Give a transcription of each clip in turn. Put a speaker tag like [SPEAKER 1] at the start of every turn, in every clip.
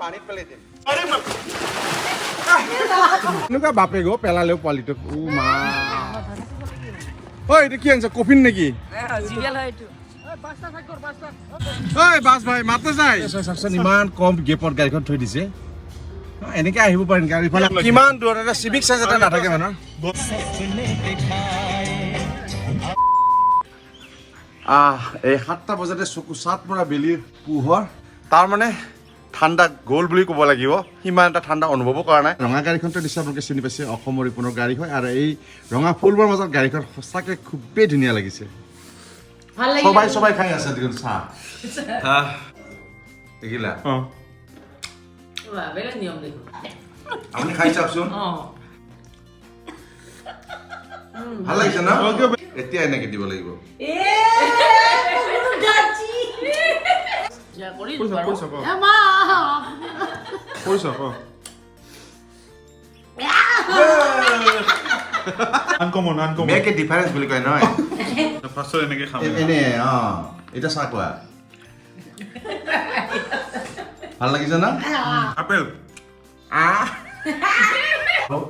[SPEAKER 1] পানীত পেলাই দিম এনেকুৱা বাপে গো পেলালেও পোৱালিটোক ও মা ঐ এইটো কি আনিছে কফিন নেকি বাছ ভাই মাতে যায় ইমান কম গেপত গাড়ীখন থৈ দিছে এনেকে আহিব পাৰিম গাড়ী ইফালে কিমান দূৰত এটা চিভিক চেঞ্চ এটা নাথাকে মানুহৰ এই 7টা বজাতে চকু চাত পৰা বেলিৰ পোহৰ তাৰ মানে ঠাণ্ডা গ'ল বুলি ক'ব লাগিব সিমান এটা ঠাণ্ডা অনুভৱ কৰা নাই ৰঙা গাড়ীখনটো নিশ্চয় আপোনালোকে চিনি পাইছে অসমৰ ৰিপুনৰ গাড়ী হয় আৰু এই ৰঙা ফুলবোৰৰ মাজত গাড়ীখন সঁচাকৈ খুবেই ধুনীয়া লাগিছে সবাই খাই আছে দেখোন চাহ দেখিলা আপুনি খাই চাওকচোন ভাল লাগিছে ন এতিয়া এনেকে দিব লাগিব মেকে ডিফাৰেন্স বুলি কয় নহয় ফাৰ্ষ্টত এনেকে খাম এনে এটা চাহ কোৱা ভাল লাগিছে না আপেল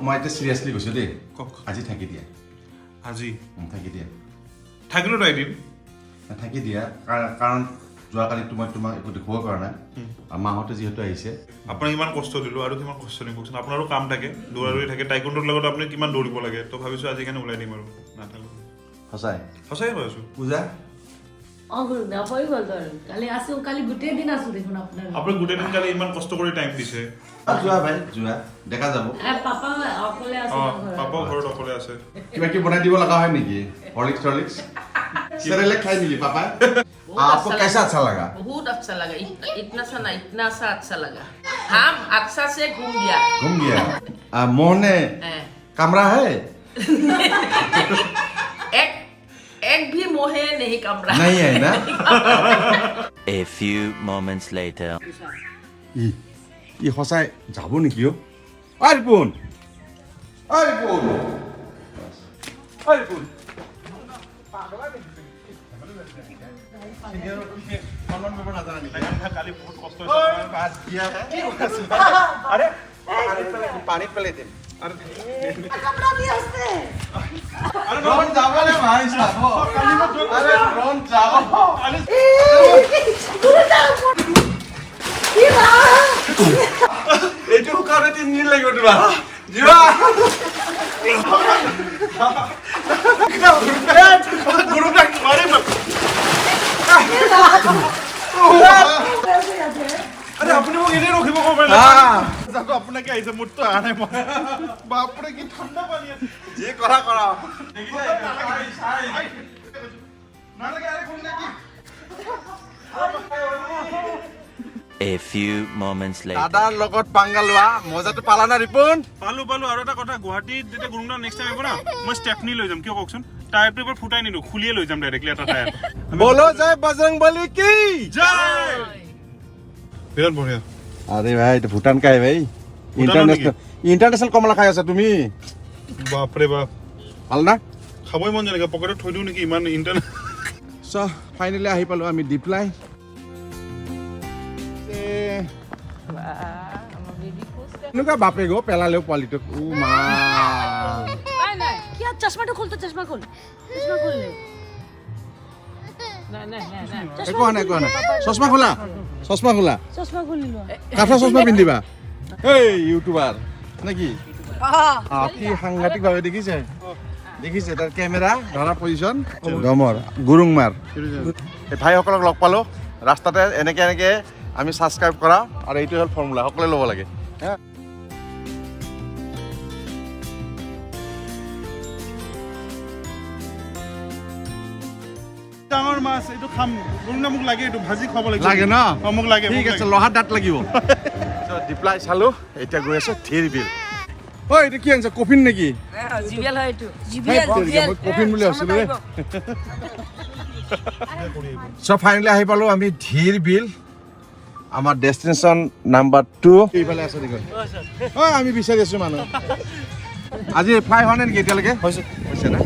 [SPEAKER 1] মই এতিয়া চিৰিয়াছলি কৈছো দেই আজি থাকি দিয়া আজি থাকি দিয়া থাকিলো তো এদিন থাকি দিয়া কাৰণ যোৱাকালি তোমাক একো দেখুৱাব পৰা নাই মাহঁতে যিহেতু আহিছে আপোনাক ইমান কষ্ট দিলো আৰু কিমান কষ্ট দিম কওকচোন আপোনাৰো কাম থাকে দৌৰাদৌৰি থাকে টাইকোণ্ডোৰ লগত আপুনি কিমান দৌৰিব লাগে তো ভাবিছো আজি কাৰণে ওলাই দিম আৰু নাথাকো সঁচাই কৈছো পূজা কালি গোটেই দিন আছো দেখোন আপুনি গোটেই দিন কালি ইমান কষ্ট কৰি টাইম দিছে যোৱা ভাই যোৱা দেখা যাব পাপা ঘৰত অকলে আছে কিবা কি বনাই দিব লগা হয় নেকি হৰলিক্স सेरेलैक खाई मिली पापा आपको कैसा अच्छा लगा
[SPEAKER 2] बहुत अच्छा लगा इतना सा ना इतना सा अच्छा लगा हम अच्छा से घूम गया
[SPEAKER 1] मोहने कमरा है
[SPEAKER 2] एक भी मोहे नहीं कमरा
[SPEAKER 1] नहीं है ना
[SPEAKER 3] A few moments later
[SPEAKER 1] ये हसाय जाबो नेकी हो रिपुन पानी पेले दिन এইটো কাৰণে 3 দিন লাগিব তোমাৰ জিৱা গুৰুটা মাৰি अरे अपने वो इधर रोके वो मैं जाको अपने क्या ऐसे मुट्ठो आने बाप रे की ठंडा पानी है ये करा देखिए ना लगे अरे खुलने की
[SPEAKER 3] A few moments later
[SPEAKER 1] দাদাৰ লগত পাঙ্গালৱা মজাটো পালা না ৰিপুন
[SPEAKER 4] পালো আৰু এটা কথা গুৱাহাটীত যেতিয়া গুৰুংনা নেক্সট টাইম আহিব না মই ষ্টেপনি লৈ যাম কিয় কওকচোন টায়াৰটো এবাৰ ফুটাই নিদো খুলিয়ে লৈ যাম ডাইৰেক্টলি এটা টায়াৰ
[SPEAKER 1] बोलो जय बजरंगबली की
[SPEAKER 4] জয় বিৰাট বঢ়িয়া
[SPEAKER 1] अरे भाई तो भूटान का है भाई इंटरनेशनल कमला खाई आछा তুমি
[SPEAKER 4] বাপ ৰে বাপ
[SPEAKER 1] ভাল না
[SPEAKER 4] খাবই মন যায় পকেটত থৈ দিও নেকি ইমান ইন্টাৰনেট
[SPEAKER 1] সো ফাইনালি আহি পালো আমি ডিপ্লাই নুকা বাপে গো পেলালেও পোৱালিটোক ও মা
[SPEAKER 5] নাই কি চশমাটো খুল তো চশমা খুল লে না
[SPEAKER 1] একো নাই চশমা খোলা
[SPEAKER 5] চশমা খুলিলো
[SPEAKER 1] কাঠা চশমা পিন্ধিবা এই ইউটিউবার নাকি কি সাংঘাতিক ভাবে দেখিছে তাৰ কেমেৰা ধৰা পজিশন গমৰ গুৰুংমাৰ এই ভাইসকলক লগ পালো ৰাস্তাতে এনেকে আমি সাবস্ক্ৰাইব কৰা আৰু এইটো হল ফৰ্মুলা সকলে ল'ব লাগে
[SPEAKER 4] ডাঙৰ মাছ এইটো খাম গুৰুংনা মোক লাগে এইটো ভাজি খাব লাগিব
[SPEAKER 1] লাগে না
[SPEAKER 4] মোক লাগে
[SPEAKER 1] ঠিক আছে লোহাৰ দাঁত লাগিব সো ডিপ্লাই চালো এতিয়া গৈ আছে ধীৰ বিল ঐ এইটো কি আনিছে কফিন নেকি
[SPEAKER 2] জিবিয়াল হয় এইটো
[SPEAKER 1] মই কফিন বুলি ভাবিছিলো ৰে সো ফাইনালি আহি পালো আমি ধীৰ বিল আমাৰ ডেষ্টিনেশ্যন নাম্বাৰ 2 এইফালে আছে দেখোন আমি বিচাৰি আছো মানুহ আজি ফ্লাই হোৱা নাই নেকি এতিয়ালৈকে হৈছে না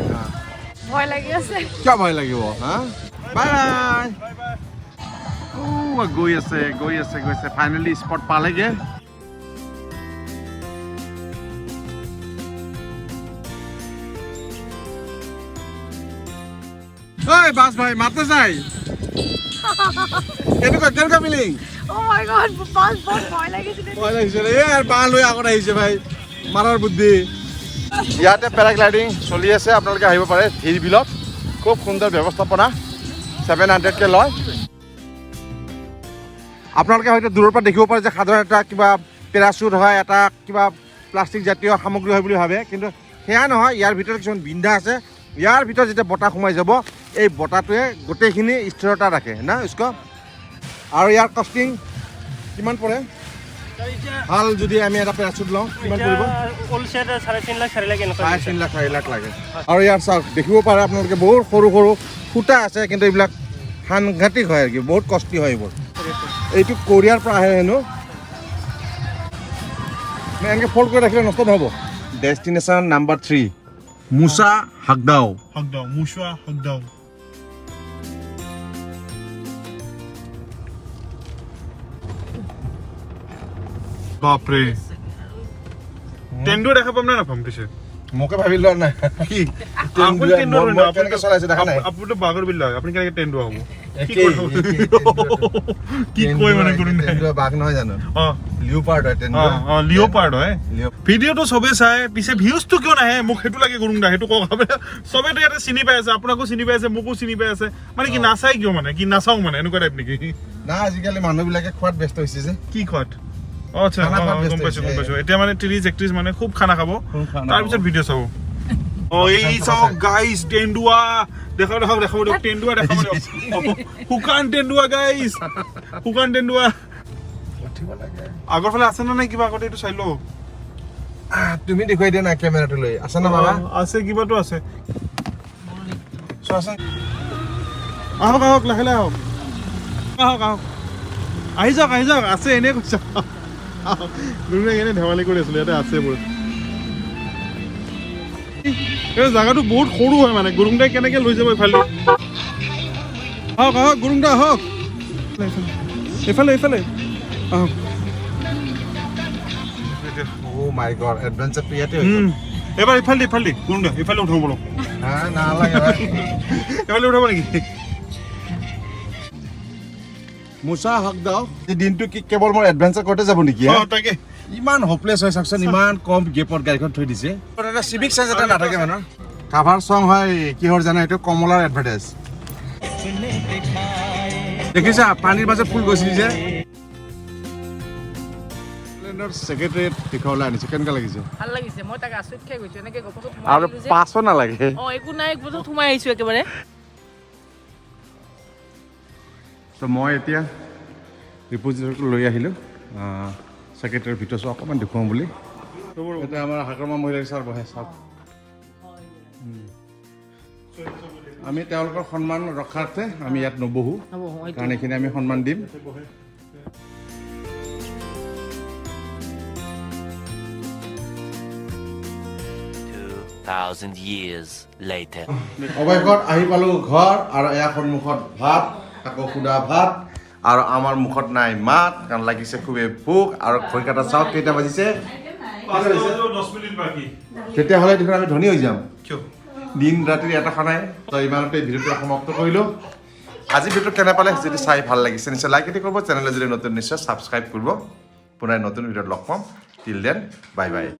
[SPEAKER 5] ভয় লাগি আছে
[SPEAKER 1] কিয় ভয় লাগিব হা বাই বাই গৈ আছে ফাইনেলি স্পট পালেগে ঐ বাস ভাই মারতে চাই কেনেকুৱা ফিলিং
[SPEAKER 5] Oh my god, বাস বহুত ভয় লাগিছিল।
[SPEAKER 1] ভয় লাগিছিল এই আর পা লৈ আগত আহিছে ভাই মাৰাৰ বুদ্ধি ইয়াতে পেৰাগ্লাইডিং চলি আছে আপোনালোকে আহিব পাৰে ধীৰ বিলত খুব সুন্দৰ ব্যৱস্থাপনা 700 কে লয় আপোনালোকে হয়তো দূৰৰ পৰা দেখিব পাৰে যে সাধাৰণ এটা কিবা পেৰাচুট হয় এটা কিবা প্লাষ্টিক জাতীয় সামগ্ৰী হয় বুলি ভাবে কিন্তু সেয়া নহয় ইয়াৰ ভিতৰত কিছুমান বিন্ধা আছে ইয়াৰ ভিতৰত যেতিয়া বতাহ সোমাই যাব এই বতাহটোৱে গোটেইখিনি স্থিৰতা ৰাখে না ইসকো আৰু ইয়াৰ কষ্টিং কিমান পৰে হাল যদি আমি এটা পেৰাচুট লওঁ কিমান পৰিব
[SPEAKER 6] অল সেট 3.5 লাখ 4 লাখ এনেকুৱা
[SPEAKER 1] 3.5 লাখ 4 লাখ লাগে আৰু ইয়াৰ চাওক দেখিব পাৰে আপোনালোকে বহুত সৰু সৰু ফুটা আছে কিন্তু এইবিলাক সাংঘাতিক হয় কি বহুত কষ্টি হয় এইবোৰ এইটো কোৰিয়াৰ পৰা আহে হেনো মানে এনেকৈ ফল্ড কৰি ৰাখিলে নষ্ট নহ'ব destination number 3 Mwsha Hakdao
[SPEAKER 4] Mwsha Hakdao বাপৰে টেন্ডু দেখা পাম না নাপাম পিছে
[SPEAKER 1] মোকে ভাবিলো নাই কি
[SPEAKER 4] আপুনি টেন্ডু
[SPEAKER 1] কেনেকৈ চলাইছে দেখা নাই
[SPEAKER 4] আপুনি তো বাগৰ বিল আপুনি কেনেকৈ টেন্ডু হ'ব কি
[SPEAKER 1] কি
[SPEAKER 4] কয় মানে গুৰু নাই
[SPEAKER 1] টেন্ডু বাঘ নহয় জানো লিওপাৰ্ড হয় টেন্ডু
[SPEAKER 4] লিওপাৰ্ড হয় ভিডিঅ'টো সবে চাই পিছে ভিউজটো কিয় নাহে মোক সেইটো লাগে গুৰুংদা সেইটো কওক সবেতো ইয়াতে চিনি পাই আছে আপোনাকো চিনি পাই আছে মোকো চিনি পাই আছে মানে কি নাচাই কিয় মানে কি নাচাও মানে এনেকুৱা টাইপ নেকি
[SPEAKER 1] না আজিকালি মানুহবিলাকে খোৱাত ব্যস্ত হৈছে যে
[SPEAKER 4] কি খোৱাত আচ্ছা গম পাইছো এতিয়া মানে ত্ৰিশ একত্ৰিশ মানে খুব খানা খাব তাৰপিছত ভিডিঅ' চাব এই চাওক গাইজ টেন্ডুৱা দেখাব টেন্ডুৱা দেখাব শুকান টেন্ডুৱা গাইজ শুকান টেন্ডুৱা আগৰ ফালে আছে না নাই কিবা আগতে এইটো চাই ল
[SPEAKER 1] তুমি দেখুৱাই দিয়া না কেমেৰাটো লৈ আছে না বাবা
[SPEAKER 4] আছে কিবাটো আছে চোৱাচোন আহক লাহে লাহে আহক আহি যাওক আছে এনে কৈছা গুৰুৱে এনে ধেমালি কৰি আছিলে ইয়াতে আছে বোৰ এই জায়গাটো বহুত সৰু হয় মানে গুৰুংদাই কেনেকে লৈ যাব ইফালে আহক গুৰুংদা আহক এইফালে আহক
[SPEAKER 1] ও মাই গড এডভেঞ্চাৰ ইয়াতে হৈছে
[SPEAKER 4] এবাৰ ইফালে গুৰুংদা ইফালে উঠাব বলক
[SPEAKER 1] হ্যাঁ না লাগে ভাই
[SPEAKER 4] ইফালে উঠাব নেকি
[SPEAKER 1] Mwsha Hakdao এই দিনটো কি কেৱল মোৰ এডভেঞ্চাৰ কৰতে যাব নেকি
[SPEAKER 4] তাকে
[SPEAKER 1] ইমান হোপলেছ হয় চাকচোন ইমান কম গেপত গাড়ীখন থৈ দিছে এটা চিভিক চেঞ্চ এটা নাথাকে মানে কাভাৰ সং হয় কিহৰ জানা এইটো কমলাৰ এডভাৰটাইজ দেখিছা পানীৰ মাজত ফুল গৈছিল যে সেক্ৰেটাৰিয়েট দেখাবলৈ আনিছে কেনেকুৱা লাগিছে
[SPEAKER 2] ভাল লাগিছে মই তাক আচৰিত খাই গৈছো এনেকে গপছত
[SPEAKER 1] আৰু পাছো নালাগে
[SPEAKER 2] একো নাই গপছত সোমাই আহিছো একেবাৰে
[SPEAKER 1] তো মই এতিয়া ৰিপজিটৰীটো লৈ আহিলোঁ সেক্ৰেটাৰীৰ ভিতৰত অকণমান দেখুৱাওঁ বুলি এতিয়া আমাৰ হাকৰমা মহিলা ছাৰ বহে চাওক আমি তেওঁলোকৰ সন্মান ৰক্ষাৰ্থে আমি ইয়াত নবহোঁ কাৰণ এইখিনি আমি সন্মান দিম
[SPEAKER 3] 2,000 years later.
[SPEAKER 1] অৱশেষত আহি পালোঁ ঘৰ আৰু এয়া সন্মুখত ভাত আকৌ সুদা ভাত আৰু আমাৰ মুখত নাই মাত কাৰণ লাগিছে খুবেই ভোক আৰু খৰি কাটা চাওক কেইটা বাজিছে তেতিয়াহ'লে দেখোন আমি ধনী হৈ যাম দিন ৰাতিৰ এটা খানাই তো ইমানতে ভিডিঅ'টো সমাপ্ত কৰিলোঁ আজি ভিডিঅ'টো কেনে পালে যদি চাই ভাল লাগিছে নিশ্চয় লাইক এটি কৰিব চেনেলে যদি নতুন নিশ্চয় ছাবস্ক্ৰাইব কৰিব পুনৰ নতুন ভিডিঅ'ত লগ পাম টিল দেন বাই বাই